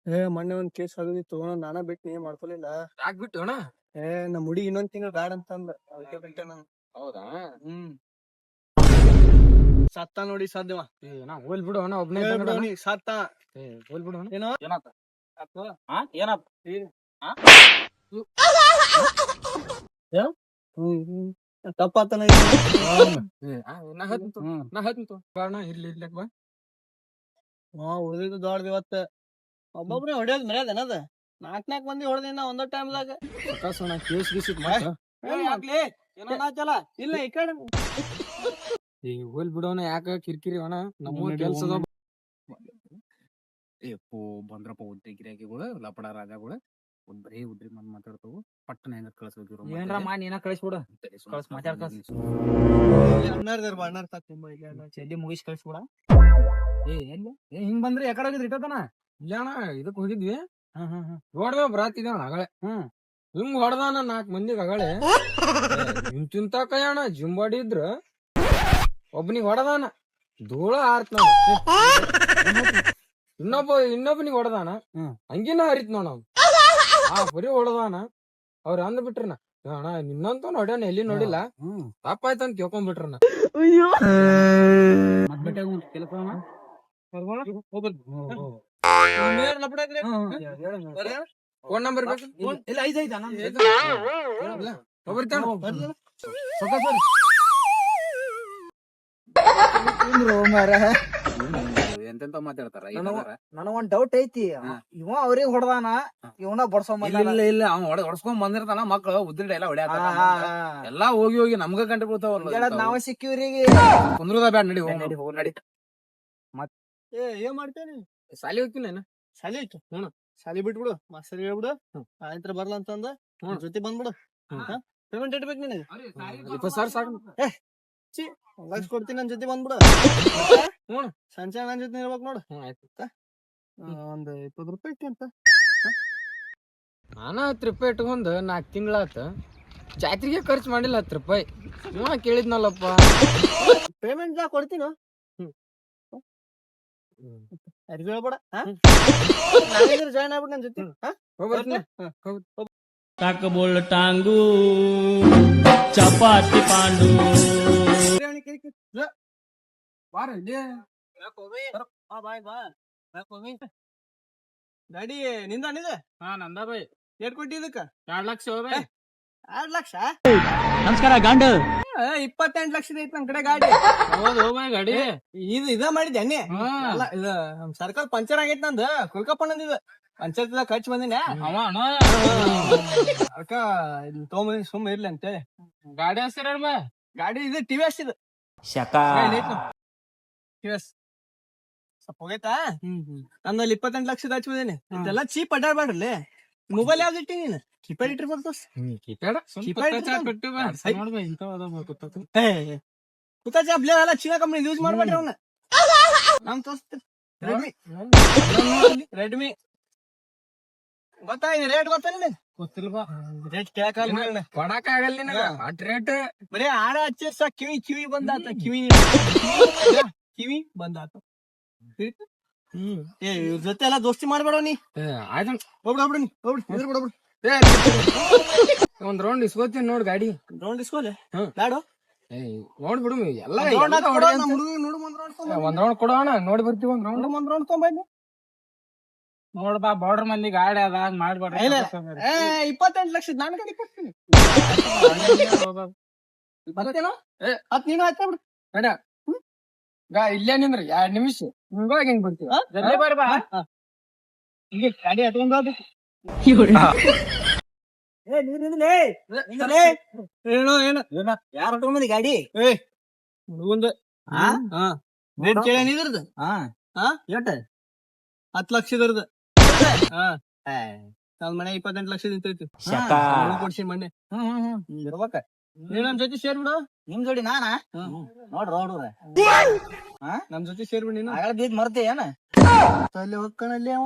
ಮೊನ್ನೆ ಒಂದ್ ಕೇಸ್ ಆಗೋದಿತ್ತು ನಾನ ಬಿಟ್ಟು ನೀವ್ ಮಾಡ್ಕೊಲಿಲ್ಲ. ಯಾಕ್ ಬಿಟ್ಟು ಅಣ್ಣ? ನಮ್ ಹುಡುಗಿ ಇನ್ನೊಂದ್ ತಿಂಗಳು ಬ್ಯಾಡ ಅಂತಂದ ಅದಕ್ಕೆ ಬಿಟ್ಟೆ ನಾನು. ಹೌದಾ? ಸತ್ತ ನೋಡಿ ಸಾಧ್ಯವ. ನಾ ಹೋಲ್ ಬಿಡು ಅಣ್ಣ, ಒಬ್ನೇ ಸತ್ತ. ಹೋಲ್ ಬಿಡು ಅಣ್ಣ. ಏನೋ ಏನಾತ? ಏನಾತ? ತಪ್ಪಾತನ. ನಾ ಹತ್ತು ಬಾಣ ಇರ್ಲಿ ಇರ್ಲಕ್ ಬಾ. ಉಳಿದಿದ್ದು ದೊಡ್ಡದ ಇವತ್ತ. ಒಬ್ಬೊಬ್ರೆ ಹೊಡೆಯೋದ್ ಮರ್ಯಾದೇನದ. ನಾಕ್ ಮಂದಿ ಹೊಡೆದಿನ ಒಂದೋ ಟೈಮ್ದಾಗ. ಕೇಸ್ ಗೀಸಿಟ್ ಇಲ್ಲ ಈ ಕಡೆ ಹೋಲ್ ಬಿಡೋಣ, ಯಾಕ ಕಿರಿಕಿರಿ ಅಣ್ಣ, ನಮ್ಮ ಕೆಲ್ಸದ. ಏಪ್ಪು ಬಂದ್ರಪ್ಪ ಉದ್ರಿ ಗಿರಾಕಿಗಳು, ಲಪಡ ರಾಜಗಳು ಬರೀ ಉದ್ರಿ ಮಂದ್ ಮಾತಾಡ್ತಾವು. ಪಟ್ಟಣ ಹೆಂಗ ಕಳ್ಸ್ಬೇಕು? ಏನ್ರ ಮಾಡಿ ನೀನ ಕಳಿಸ್ಬಿಡ. ಅಣ್ಣಾರ್ ತಕೊಂಬ ಚೆಲ್ಲಿ ಮುಗಿಸ್ ಕಳಿಸ್ಬಿಡ. ಹಿಂಗ್ ಬಂದ್ರೆ ಯಾಕಡೆ ಹೋಗಿದ್ರಿ ಇಟ್ಟತನ? ಇಲ್ಲ ಅಣ್ಣ, ಇದಕ್ ಹೋಗಿದ್ವಿ. ನೋಡ್ದ ಬರಾತಿದ್ದೆ ಅಣ್ಣ ಅಗಳೆ. ಹಿಂಗ್ ಹೊಡ್ದಾನ 4 ಮಂದಿಗ್ ಅಗಳೆ. ಇಂತಿಂತ ಕೈಯಣ್ಣ ಜಿಂಬಾಡಿ ಇದ್ರ ಒಬ್ಬನಿಗೆ ಹೊಡದಾನ, ಧೂಳ ಆರ್ತ್ ನೋಡ. ಇನ್ನೊಬ್ಬನಿಗೆ ಹೊಡದಾನ, ಹಂಗಿನ ಹರಿತ್ ನೋಡ. ಬರೀ ಹೊಡದಾನ. ಅವ್ರ ಅಂದ್ ಬಿಟ್ರನ, ಅಣ್ಣ ನಿನ್ನಂತ ನೋಡ್ಯಾನ ಎಲ್ಲಿ ನೋಡಿಲ್ಲ, ತಪ್ಪಾಯ್ತಂತ ಕೇಳ್ಕೊಂಡ್ಬಿಟ್ರನ. ಫೋನ್ ನಂಬರ್ ಬೇಕು? ಎಂತೆಂತ ಮಾತಾಡ್ತಾರ. ನನಗೊಂದ್ ಡೌಟ್ ಐತಿ, ಇವ ಅವ್ರಿಗೆ ಹೊಡ್ದಾನ, ಇವನ ಬಡ್ಸೊಂಬ. ಇಲ್ಲ ಅವ್ ಹೊಡ್ಸ್ಕೊಂಡ್ ಬಂದಿರ್ತಾನ. ಮಕ್ಳು ಉದ್ರಿ ಎಲ್ಲ ಹೊಡ್ಯಾತ ಎಲ್ಲಾ ಹೋಗಿ ನಮ್ಗ ಕಂಡು ಬೀಳ್ತಾವಲ್ಲ. ನಾವ ಸಿಕ್ಕಿವ್ರಿಗೆ ಕುಂದ್ರದ ಬ್ಯಾಡ, ನಡಿ ನಡಿ. ಏನ್ ಮಾಡ್ತೇನಿ? ಸಾಲಿ ಹೋಗ್ತೀನಿ ಶಾಲಿ ಐತು. ಶಾಲಿ ಬಿಟ್ಬಿಡು, ಮಾಸ್ತರ್ ಹೇಳ್ಬಿಡು ಆಯ್ತರ ಬರ್ಲ ಅಂತಂದ ಜೊತೆ ಬಂದ್ಬಿಡು. ಪೇಮೆಂಟ್ ಇಟ್ಬೇಕು ನಿನಗೆ. 20,000 ಸಾಕು. ಲಕ್ಷ ಕೊಡ್ತೀನಿ, ನನ್ ಜೊತೆ ಬಂದ್ಬಿಡು. ಸಂಜೆ ನನ್ ಜೊತೆ ಇರ್ಬೇಕು ನೋಡು. ಒಂದ್ 20 ರೂಪಾಯಿ ಇಟ್ಟಿ ಅಂತ. ನಾನ 10 ರೂಪಾಯಿ ಇಟ್ಕೊಂಡ್ 4 ತಿಂಗಳಾತ, ಜಾತ್ರೆಗೆ ಖರ್ಚು ಮಾಡಿಲ್ಲ 10 ರೂಪಾಯಿ. ಕೇಳಿದ್ನಲ್ಲಪ್ಪ. ಪೇಮೆಂಟ್ ಕೊಡ್ತೀನೋ. ಅರ್ಬಿ ಹೇಳ್ಬೇಡ. ಜಾಯ್ನ್ ಆಗ್ಬಿಟ್ಟು ನನ್ ಜೊತೆ. ಬೋಲ್ ಟಾಂಗು ಚಪಾತಿ ಪಾಂಡು ಗಾಡಿ ನಿಂದ ನಂದ ಬೈ. ಏಟ್ ಕೊಟ್ಟಿ ಇದಕ್ಕ? 2 ಲಕ್ಷ. 2 ಲಕ್ಷ? ನಮಸ್ಕಾರ ಗಾಂಡು. 28 ಲಕ್ಷದ ಐತ್ ನನ್ ಕಡೆ ಗಾಡಿ. ಹೌದು ಗಾಡಿ ಇದ ಮಾಡಿದ್ದೆ ಅನ್ನಿ. ಅಲ್ಲ ಇದು ಸರ್ಕಲ್ ಪಂಚರ್ ಆಗೈತ್ ನಂದು. ಕುಲ್ಕಪ್ಪಣ್ಣಂದಿದ ಪಂಚಾಯತ್ ಖರ್ಚು ಬಂದಿನ. ಅದಕ್ಕ ತಗೊಂಬಂದಿ, ಸುಮ್ಮ ಇರ್ಲಿ ಅಂತೇಳಿ. ಗಾಡಿ ಹೆಸರ ಗಾಡಿ ಇದು ಟಿವಿಎಸ್ ಇದು. ಟಿವಿಎಸ್ ಸ್ವಲ್ಪ ಹೋಗೈತಾ. ನಂದಲ್ಲಿ 28 ಲಕ್ಷದ ಹಚ್ಚ ಬಂದೇನಿ. ಇದೆಲ್ಲ ಚೀಪ್ ಅಡ್ಡಾಡ್ಬೇಡ್ರಿ. ಮೊಬೈಲ್ ಯಾವ್ದು ಇಟ್ಟಿ ನೀನು? ಕೀಪ್ಯಾಡ್ ಇಟ್ರಿ ಬರ್ತಸ್. ಎಲ್ಲ ಚೀನಾ ಕಂಪ್ನಿ ಯೂಸ್ ಮಾಡ್ಬೇಡ್ರಿ ಅವನ್ನ. ನಮ್ ತೋರಿಸ್ತೀರಿ ರೆಡ್ಮಿ. ಗೊತ್ತಾಗ ರೇಟ್ ಗೊತ್ತಿಲ್ಲ? ಗೊತ್ತಿಲ್ವಾ? ರೇಟ್ ಕೇಳಕಾಗಲ್ಲ, ಕೊಡಕ್ ಆಗಲ್ಲ ನಿನಗ ಅಟ್ ರೇಟ್. ಬರೀ ಆಡ ಹಚ್ಚ ಕಿವಿ ಬಂದಾತ. ಕಿವಿ ಬಂದಾತ. ಇವ್ರ ಜೊತೆ ಎಲ್ಲಾ ದೋಸ್ತಿ ಮಾಡ್ಬೇಡ ನೀ. ಒಂದ್ ರೌಂಡ್ ಇಸ್ಕೋತೀನಿ ನೋಡ್ ಗಾಡಿ. ರೌಂಡ್ ಇಸ್ಕೋಲೆ ಬ್ಯಾಡು. ನೋಡ್ಬಿಡು ಎಲ್ಲ. ಒಂದ್ ರೌಂಡ್ ಕೊಡೋಣ, ನೋಡಿ ಬರ್ತೀವಿ. ಒಂದ್ ರೌಂಡ್ ತೊಗೊಂಬಂದಿ ನೋಡ್ಬಾ, ಬಾರ್ಡರ್ ಮಂದಿ ಗಾಡಿ ಅದ ಮಾಡ್ಬೇಡ್ರಿ. 28 ಲಕ್ಷದ ನಾನ್ ಗಾಡಿ ಕೊಡ್ತೀನಿ. ಬರ್ತೇನೋ? ಅತ್ ನೀನು ಆಯ್ತಾ ಬಿಡು. ಇಲ್ಲೇ ನಿಂದ್ರಿ 2 ನಿಮಿಷ. ಹಿಂಗಾಗಿ ಹೆಂಗ್ ಬರ್ತೀವಿ? ಈಗ ಗಾಡಿ ಹತ್ಕೊಂಡ್ ಯಾರು ಹೊಟ್ಕೊಂಬಂದಿ ಗಾಡಿ? ಹುಡುಗಂದ ರೇಟ್ ಕೇಳೇನ್ ಇದ್ರದ್ದು? ಎಟ್ 10 ಲಕ್ಷದರ್ದ. ನನ್ ಮನೆ 28 ಲಕ್ಷ ನಿಂತೈತಿ. ಕೊಡ್ಸಿ ಮೊನ್ನೆ. ಇರ್ಬೇಕ. ನೀವ್ ನಮ್ ಜೊತೆ ಸೇರ್ಬಿಡು. ನಿಮ್ ಜೋಡಿ ನಾನ ನೋಡ್ರ ಹುಡುಗ್ರ ನಮ್ ಜೊತೆ ಸೇರ್ಬಿಡು. ನೀನು ಬೀದ್ ಮರ್ತಿ ಏನ? ಅಲ್ಲಿ ಹೋಗ್ಕಣಲ್ಲಿ ಅವ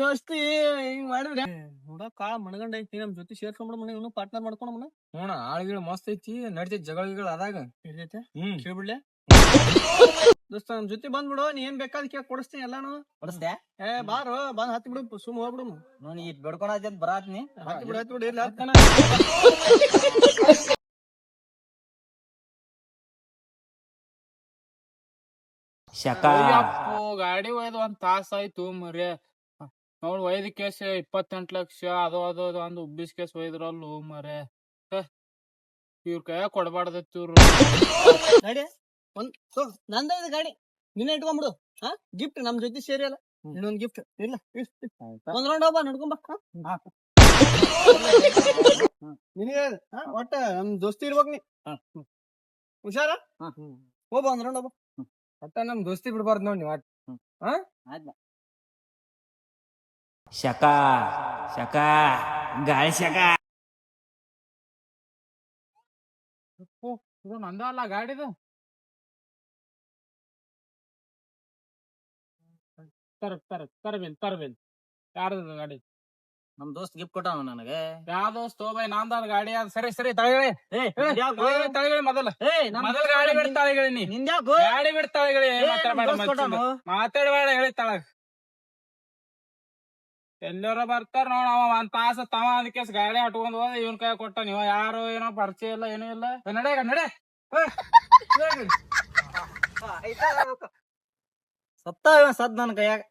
ದೋಸ್ತಿ ಹಿಂಗ್ ಮಾಡಿದ್ರೆ ನೋಡ ಕಾಳ ಮಣಗಂಡ ಐತಿ. ನಮ್ ಜೊತೆ ಸೇರ್ಕೊಂಡ್ಬಿಡ ಮನೆ, ಇವನು ಪಾರ್ಟ್ನರ್ ಮಾಡ್ಕೊಂಡ ಮನೆ. ಆಳುಗಳು ಮಸ್ತ್ ಐತಿ, ನಡಿತೈತಿ. ಜಗಳ ಅದಾಗ ಕೇಳ್ಬಿಡ್ಲೆ. ದೋಸ್ತ ನಮ್ ಜೊತೆ ಬಂದ್ಬಿಡು, ನೀ ಏನ್ ಬೇಕಾದ್ ಕೇಕ್ ಕೊಡಿಸ್ತೀನಿ ಎಲ್ಲಾನು. ಕೊಡಿಸ್ದೆ ಬಾರೋ ಬಂದ್ ಹತ್ತಿ ಬಿಡು, ಸುಮ್ ಹೋಗ್ಬಿಡು. ನೋಡಿ ಇಟ್ ಬೆಡ್ಕೊಳತ್ ಬರಾತ್ನಿ. ಹತ್ತಿ ಬಿಡು ಇಲ್ಲ ಅಯ್ಯಪ್ಪೋ ಗಾಡಿ ಒಯ್ದು ಒಂದ್ ತಾಸ ಆಯ್ತು ಮರ್ಯ ನೋಡ್ ಒಯ್ದ ಕೇಸ್ 28 ಲಕ್ಷ ಅದು ಒಂದ್ ಉಬ್ಬಿಸ್ ಕೇಸ್ ಒಯ್ದ್ರಲ್ಲು ಮರ್ಯ ಇವ್ರ ಕೈಯಾಗ ಕೊಡ್ಬಾರ್ದೈತಿ ಇವ್ರು. ಗಾಡಿ ನಂದ ಇದು ಗಾಡಿ, ನಿನ್ನೆ ಇಟ್ಕೊಂಡ್ಬಿಡು. ಗಿಫ್ಟ್ ನಮ್ ಜೊತೆ ಸೇರಿ ಅಲ್ಲ, ಇನ್ನೊಂದ್ ಗಿಫ್ಟ್ ಇಲ್ಲ. ಒಂದ್ ರೌಂಡ್ ಹೋಗ್ಬಾ, ನಡ್ಕೊಂಬ. ನಿನಗೆ ಒಟ್ಟ ನಮ್ ದೋಸ್ತಿ ಇರ್ಬೇಕ್ ನೀ. ಹುಷಾರ ಹೋಗ್ಬಾ, ಒಂದ್ ರೌಂಡ್ ಹೋಗ್ಬಾ. ಒಟ್ಟ ನಮ್ ದೋಸ್ತಿ ಬಿಡ್ಬಾರ್ದು ನೋಡಿ ನೀವು. ಶಕ ಶಕ ಗಾಳಿ ಶಕ. ಇದು ನಂದ ಅಲ್ಲ ಗಾಡಿದು. ತರಬೇನ್ ಯಾರ್ದು ಗಾಡಿ? ನಮ್ ದೋಸ್ತ್ ಗಿಫ್ಟ್ ಕೊಟ್ಟಾನ ನನಗೆ. ಯಾವ ದೋಸ್ತ್ ಬೈ ನಂದ ಗಾಡಿ ಅದ. ಸರಿ ತಳಗಳಿ ತಳಗಳಿ ಮೊದಲ ಗಾಡಿ ಬಿಡ್ ತಳಗಳಿ ನೀ ಗಾಡಿ ಬಿಡ್ ತಳಗಳಿ. ಮಾತಾಡಬೇಡ ಹೇಳಿ ತಳಗ. ಎಲ್ಲಾರ ಬರ್ತಾರ ನೋಡ, ಅವ ಒಂದ್ ತಾಸ ತವ ಅದಕ್ಕೆ ಗಾಡಿ ಹಟ್ಕೊಂಡ್ ಹೋದ, ಇವನ್ ಕೈ ಕೊಟ್ಟ. ನೀವ ಯಾರು ಏನೋ ಪರಿಚಯ ಇಲ್ಲ ಏನೂ ಇಲ್ಲ. ನಡೆ ಸತ್ತ ಸದ್ ನನ್ ಕೈಯಾಗ.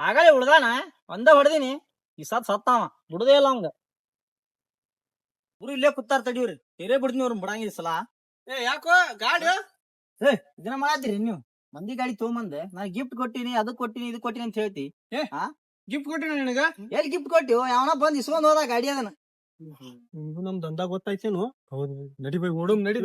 ಆಗಲೇ ಉಳ್ದಾನ, ಒಂದ ಹೊಡೆದಿನಿ. ಈ ಸತ್ತಾವ ಬಿಡುದೇ ಇಲ್ಲ ಅವಂಗ. ಇವ್ರು ಇಲ್ಲೇ ಕೂತಾರ, ತಡೀವ್ರಿ ಹಿರೇ ಬಿಡ್ತೀನಿ. ಇವ್ರು ಬಿಡಂಗಿಲ್ಲ ಸಲ. ಯಾಕೋ ಗಾಡಿ ಇದನ್ನ ಮಾಡಿದ್ರಿ ನೀವು. ಮಂದಿ ಗಾಡಿ ತಗೊಂಬಂದೆ, ನಾ ಗಿಫ್ಟ್ ಕೊಟ್ಟಿನಿ, ಅದಕ್ ಕೊಟ್ಟಿನಿ, ಇದಕ್ ಕೊಟ್ಟಿನಿ ಅಂತ ಹೇಳ್ತಿ. ಗಿಫ್ಟ್ ಕೊಟ್ಟಿನ ನಿನಗ? ಎಲ್ಲಿ ಗಿಫ್ಟ್ ಕೊಟ್ಟಿವ್? ಯಾವನ ಬಂದ್ ಇಸ್ಕೊಂಡ್ ಹೋದ ಗಾಡಿ ಅದನ್ನ. ನಮ್ ದಂಧ ಗೊತ್ತಾಯ್ತೇನು? ಹೌದು, ನಡಿ ಬೈ ಓಡೋಮ್, ನಡಿ.